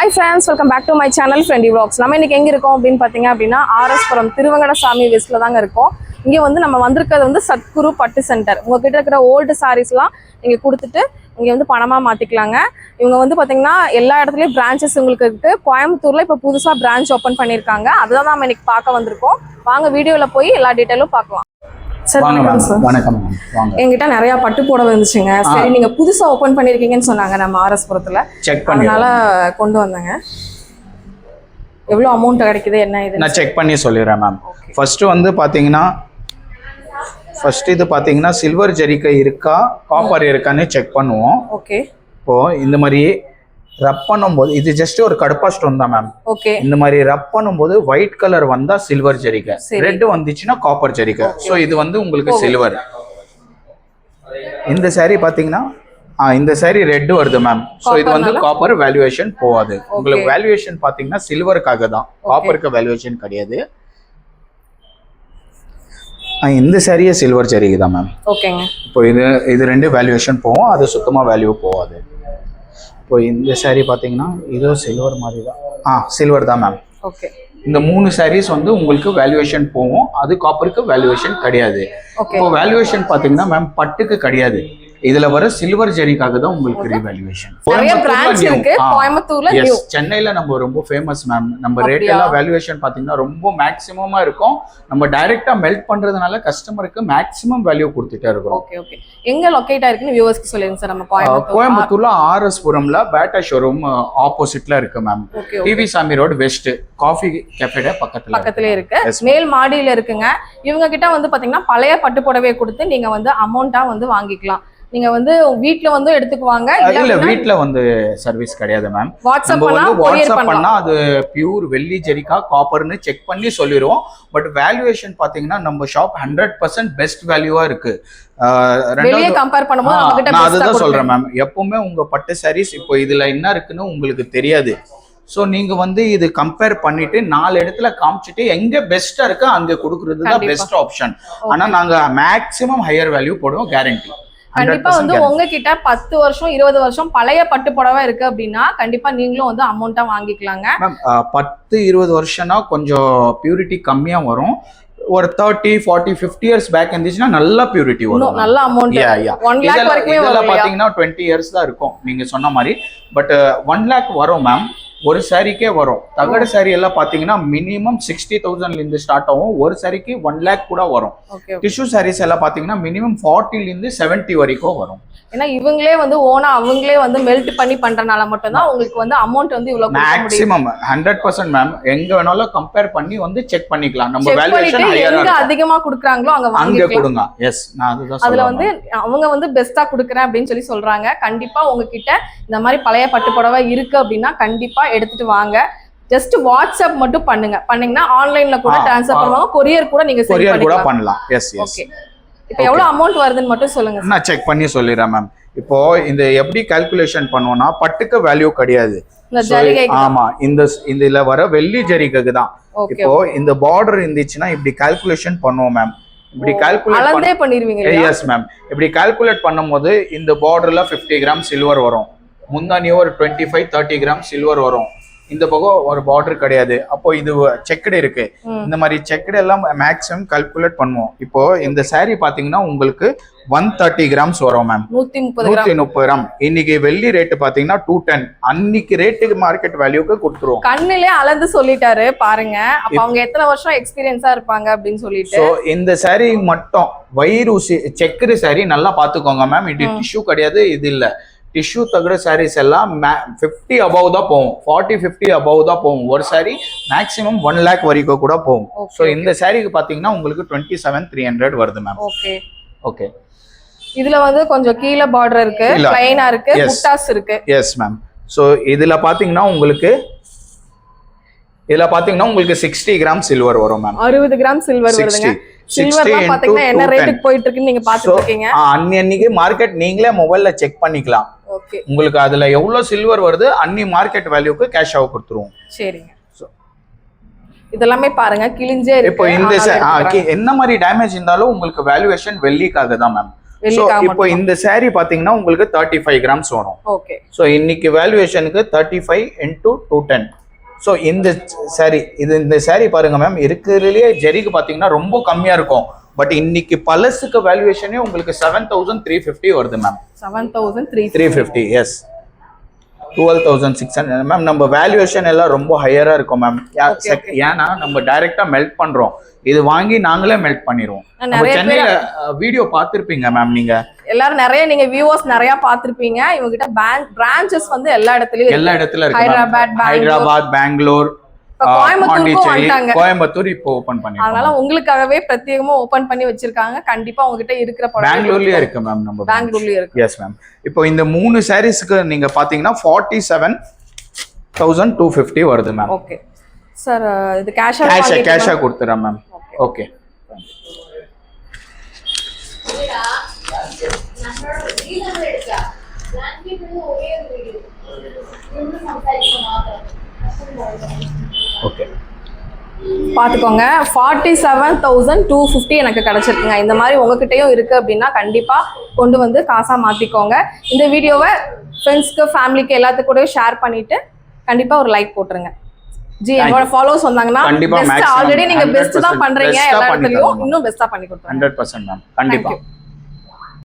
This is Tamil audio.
Hi friends, welcome back to my channel Friendly Vlogs. நம்ம இன்னைக்கு எங்க இருக்கோம் அப்படினு பாத்தீங்க அப்படினா ஆர்எஸ்புரம் திருவங்கடசாமி வெஸ்ட்ல தாங்க இருக்கோம். இங்க வந்து நம்ம வந்திருக்கிறது வந்து சத்குரு பட்டு சென்டர். உங்க கிட்ட இருக்கிற ஓல்ட் சாரீஸ்லாம் நீங்க கொடுத்துட்டு இங்க வந்து பணமா மாத்திக்கலாங்க. இவங்க வந்து பாத்தீங்கன்னா எல்லா இடத்துலயும் பிரான்ச்சஸ் உங்களுக்கு இருக்கு. கோயம்புத்தூர்ல இப்ப புதுசா பிரான்ச் ஓபன் பண்ணிருக்காங்க. அதுதான் நாம இன்னைக்கு பார்க்க வந்திருக்கோம். வாங்க வீடியோல போய் எல்லா டீடைலும் பார்க்கலாம். சார் வணக்கம் சார். வணக்கம். என்கிட்ட நிறைய பட்டு புடவை இருந்துச்சுங்க. சரி நீங்க புதுசா ஓபன் பண்ணிருக்கீங்கன்னு சொன்னாங்க நம்ம ஆர்எஸ்புரத்துல. அதனால கொண்டு வந்தேங்க. எவ்வளவு அமௌண்ட் கிடைக்குது என்ன இது நான் செக் பண்ணி சொல்லிடுறேன் மேம். ஃபர்ஸ்ட் வந்து பாத்தீங்கன்னா இது பாத்தீங்கன்னா சில்வர் ஜெரிகை இருக்கா காப்பர் இருக்கான்னு செக் பண்ணுவோம். ஓகே. இப்போ இந்த மாதிரி ரப் பண்ணும்போது இது ஜஸ்ட் ஒரு கடுப்பா ஸ்டோன் தான் மேம். ஓகே. இந்த மாதிரி ரப் பண்ணும்போது ஒயிட் கலர் வந்தா சில்வர் ஜெரிகை, ரெட் வந்துச்சுன்னா காப்பர் ஜெரிகை. ஸோ இது வந்து உங்களுக்கு சில்வர். இந்த சாரி பாத்தீங்கன்னா இந்த சாரி ரெட் வருது மேம். ஸோ இது வந்து காப்பர் வேல்யூவேஷன் போகாது. உங்களுக்கு வேல்யூவேஷன் பாத்தீங்கன்னா சில்வருக்காக தான், காப்பருக்கு வேல்யூவேஷன் கிடையாது. இந்த சாரியே சில்வர் ஜெரிகை தான் மேம். ஓகேங்க. இப்போ இது ரெண்டு வேல்யூவேஷன் போகும், அது சுத்தமா வேல்யூ போகாது. இப்போ இந்த சாரி பாத்தீங்கன்னா இதோ சில்வர் மாதிரி தான். சில்வர் தான் மேம். ஓகே. இந்த மூணு சாரீஸ் வந்து உங்களுக்கு வேல்யூவேஷன் போகும், அது காப்பருக்கு வேல்யூவேஷன் கிடையாது. இப்போ வேல்யூவேஷன் பாத்தீங்கன்னா மேம் பட்டுக்கு கிடையாது, இதுல வர சில்வர் ஜெரிக்காக தான் உங்களுக்கு ரீவேல்யூவேஷன். சென்னையில நம்ம ரொம்ப ஃபேமஸ் மேம். நம்ம ரேட் எல்லாம் வேல்யூவேஷன் பாத்தீங்கன்னா ரொம்ப மேக்ஸிமமா இருக்கும். நம்ம டைரக்டா மெல்ட் பண்றதுனால கஸ்டமருக்கு மேக்ஸிமம் வேல்யூ கொடுத்துட்டே இருக்கோம். Okay okay. எங்க லொகேட் ஆயிருக்குன்னு வியூவர்ஸ்க்கு சொல்லுங்க சார். நம்ம கோயம்புத்தூர்ல ஆர்எஸ்புரம்ல பேட்டா ஷோரூம் ஆப்போசிட்ல இருக்கு மேம். டிவி சாமி ரோடு வெஸ்ட் காஃபி கேஃபே பக்கத்துல இருக்கு. மேல் மாடியில இருக்குங்க. இவங்க கிட்ட வந்து பாத்தீங்கன்னா பழைய பட்டு புடவையை கொடுத்து நீங்க வந்து அமௌண்டா வந்து வாங்கிக்கலாம். நீங்க வந்து வீட்ல வந்து எடுத்துக்குவாங்க. இல்ல வீட்ல வந்து சர்வீஸ் கிடையாது மேம். வாட்ஸ்அப் பண்ணா அது பியூர் வெள்ளி ஜெரிகா காப்பர்னு செக் பண்ணி சொல்லிடுவோம். பட் வேல்யூவேஷன் பாத்தீங்கன்னா நம்ம ஷாப் 100% பெஸ்ட் வேல்யூவா இருக்கு. வெளிய கம்பேர் பண்ணும்போது நம்ம கிட்ட நான் அதுதான் சொல்றேன் மேம். எப்பவுமே உங்க பட்டு சாரீஸ் இப்போ இதுல என்ன இருக்குன்னு உங்களுக்கு தெரியாது. ஸோ நீங்க வந்து இது கம்பேர் பண்ணிட்டு 4 இடத்துல காமிச்சிட்டு எங்க பெஸ்டா இருக்கோ அங்க கொடுக்கறது தான் பெஸ்ட் ஆப்ஷன். ஆனா நாங்க மேக்ஸிமம் ஹையர் வேல்யூ போடுவோம், கேரண்டி. கண்டிப்பா வந்து உங்ககிட்ட 10 வருஷம் 20 வருஷம் பழைய பட்டு புடவை இருக்கு அப்படின்னா கண்டிப்பா நீங்களும் வந்து அமௌண்டா வாங்கிக்கலாங்க. 10-20 வருஷம்னா கொஞ்சம் பியூரிட்டி கம்மியா வரும். ஒரு 30, 40, 50 இயர்ஸ் பேக் இருந்துச்சுன்னா நல்ல பியூரிட்டி வரும், நல்ல அமௌண்ட். 1 lakh வரைக்கும் இதெல்லாம் பாத்தீங்கன்னா 20 இயர்ஸ் தான் இருக்கும் நீங்க சொன்ன மாதிரி. பட் 1 lakh வரும் மேம், ஒரு சாரிக்கே வரும். தகடு சாரி எல்லாம் பாத்தீங்கன்னா மினிமம் 60,000 இருந்து ஸ்டார்ட் ஆகும். ஒரு சாரிக்கு 1 lakh கூட வரும். டிஷ்யூ சாரீஸ் எல்லாம் பாத்தீங்கன்னா மினிமம் 40 இருந்து 70 வரைக்கும் வரும். ஏன்னா இவங்களே வந்து ஓனா அவங்களே வந்து மெல்ட் பண்ணி பண்றனால மட்டும் தான் உங்களுக்கு வந்து அமௌண்ட் வந்து இவ்வளவு மேக்ஸிமம் 100% மேம். எங்க வேணாலும் கம்பேர் பண்ணி வந்து செக் பண்ணிக்கலாம். நம்ம வேல்யூவேஷன் ஹையரா எங்க அதிகமா குடுக்குறாங்களோ அங்க வாங்கிக்கலாம். கொடுங்க. எஸ், நான் அதுதான் அதுல வந்து அவங்க வந்து பெஸ்டா குடுக்குறேன் அப்படின்னு சொல்லி சொல்றாங்க. கண்டிப்பா உங்ககிட்ட இந்த மாதிரி பழைய பட்டு புடவை இருக்கு அப்படின்னா கண்டிப்பா எடுத்துட்டு வாங்க. ஜஸ்ட் வாட்ஸ்அப் மட்டும் பண்ணீங்கன்னா ஆன்லைன்ல கூட ட்ரான்ஸ்ஃபர் பண்ணுவாங்க. கொரியர் கூட நீங்க கொரியர் கூட பண்ணலாம். Yes yes. ஓகே. இப்போ எவ்வளவு அமௌண்ட் வருதுன்னு மட்டும் சொல்லுங்க. நான் செக் பண்ணி சொல்லிடுறேன் மேம். இப்போ இந்த எப்படி கால்குலேஷன் பண்ணுவோம்னா பட்டுக்கு வேல்யூ கிடையாது. ஆமா, இதுல வர வெள்ளி ஜெரிகைக்கு தான். இப்போ இந்த பார்டர் இருந்துச்சுன்னா இப்படி கால்குலேஷன் பண்ணுவோம் மேம். இப்படி கால்குலேட் பண்ணிடுவீங்க. Yes ma'am. இப்படி கால்குலேட் பண்ணும்போது இந்த பார்டர்ல 50 கிராம் சில்வர் வரும், முந்தானி ஒரு 25-30 கிராம் சில்வர் வரும். இந்த பக்கம் ஒரு பார்டர் கிடையாது. அப்போ இது செக்கடு இருக்கு. இந்த மாதிரி செக்கடு எல்லாம் மேக்ஸிமம் கால்குலேட் பண்ணுவோம். இப்போ இந்த சாரி பாத்தீங்கன்னா உங்களுக்கு 130 கிராம்ஸ் வரும் மேம். 130 கிராம். இன்னைக்கு வெள்ளி ரேட் பாத்தீங்கன்னா 210. அன்னைக்கு ரேட்டுக்கு மார்க்கெட் வேல்யூக்கு கொடுத்துருவோம். கண்ணிலே அளந்து சொல்லிட்டாரு பாருங்க. அப்ப அவங்க எத்தனை வருஷம் எக்ஸ்பீரியன்ஸா இருப்பாங்க அப்படின்னு சொல்லிட்டு. சோ இந்த சாரி மட்டும் வயிறு செக்கடு சாரி நல்லா பாத்துக்கோங்க மேம். இது டிஷ்யூ கிடையாது, இது இல்ல. டிஷ்யூ தகடு சாரீஸ் எல்லாம் 50 above தான் போகும், 40-50 above தான் போகும். ஒரு சாரி மேக்ஸிமம் 1 lakh வரைக்கும் கூட போகும். ஸோ இந்த சாரிக்கு பாத்தீங்கன்னா உங்களுக்கு 27,300 வருது மேம். Okay okay. இதுல வந்து கொஞ்சம் கீழே பார்டர் இருக்கு, ப்ளைனா இருக்கு, புட்டாஸ் இருக்கு. Yes ma'am. ஸோ இதுல பாத்தீங்கன்னா உங்களுக்கு 60 கிராம் சில்வர் வரும் மேம். 60 கிராம் சில்வர் வருதுங்க. சில்வர்லாம் பாத்தீங்கன்னா என்ன ரேட்டுக்கு போயிட்டு இருக்குன்னு நீங்க பாத்துட்டு இருக்கீங்க. அன்னைக்கு மார்க்கெட் நீங்களே மொபைல்ல செக் பண்ணிக்கலாம். ஓகே. உங்களுக்கு அதுல எவ்வளவு சில்வர் வருது அன்னி மார்க்கெட் வேல்யூக்கு கேஷ் ஆக கொடுத்துருவோம். சரிங்க. இதெல்லாமே பாருங்க கிழிஞ்சே இருக்கு. இப்போ இந்த என்ன மாதிரி டேமேஜ் இருந்தாலும் உங்களுக்கு வேல்யூவேஷன் வெள்ளிக்காக தான் மேம். ஸோ இப்போ இந்த saree பாத்தீங்கன்னா உங்களுக்கு 35 கிராம்ஸ் வரும். ஓகே. ஸோ இன்னைக்கு வேல்யூவேஷனுக்கு 35 into 210. ஸோ இந்த saree இந்த saree பாருங்க மேம், இருக்கிறதுலயே ஜெரிக்கு பாத்தீங்கன்னா ரொம்ப கம்மியா இருக்கும். பட் இன்னைக்கு பழசுக்கு வேல்யூவேஷனே உங்களுக்கு 7350 வருது மேம். 7350. எஸ். 12,600 மேம். நம்ம வேல்யூவேஷன் எல்லாம் ரொம்ப ஹையரா இருக்கும் மேம். ஏன்னா நம்ம டைரக்டா மெல்ட் பண்றோம். இது வாங்கி நாங்களே மெல்ட் பண்ணிடுவோம். நம்ம சென்னையில வீடியோ பார்த்திருப்பீங்க மேம். நீங்க எல்லாரும் நிறைய நீங்க வியூவர்ஸ் நிறைய பார்த்திருப்பீங்க. இவங்க கிட்ட பிரான்ச்சஸ் வந்து எல்லா இடத்துலயும் இருக்கு. ஹைதராபாத், பெங்களூர், கோயம்புத்தூர் இப்போ ஓபன் பண்ணி, அதனால உங்களுக்காகவே பிரத்யேகமா ஓபன் பண்ணி வச்சிருக்காங்க. கண்டிப்பா உங்ககிட்ட இருக்கிற பெங்களூர்லயே இருக்கு மேம். நம்ம பெங்களூர்லயே இருக்கு. Yes ma'am. இப்போ இந்த 3 சாரீஸ்க்கு நீங்க பாத்தீங்கன்னா 47,250 வருது மேம். ஓகே சார், இது கேஷா கொடுத்துறேன் மேம். ஓகே. ஓகே பார்த்துக்கோங்க. 47,250 எனக்கு கிடைச்சிருக்குங்க. இந்த மாதிரி உங்ககிட்டயும் இருக்கு அப்படின்னா கண்டிப்பா கொண்டு வந்து காசா மாத்திக்கோங்க. இந்த வீடியோவை ஃப்ரெண்ட்ஸ்க்கு, ஃபேமிலிக்கு எல்லாத்துக்கும் கூட ஷேர் பண்ணிட்டு கண்டிப்பா ஒரு லைக் போட்டுருங்க. ஜி, என்னோட ஃபாலோவர்ஸ் வந்தாங்கன்னா ஆல்ரெடி நீங்க பெஸ்ட் தான் பண்றீங்க, எல்லா இடத்துலயும் இன்னும் பெஸ்டா பண்ணி கொடுத்துருங்க. 100% மேம். கண்டிப்பா.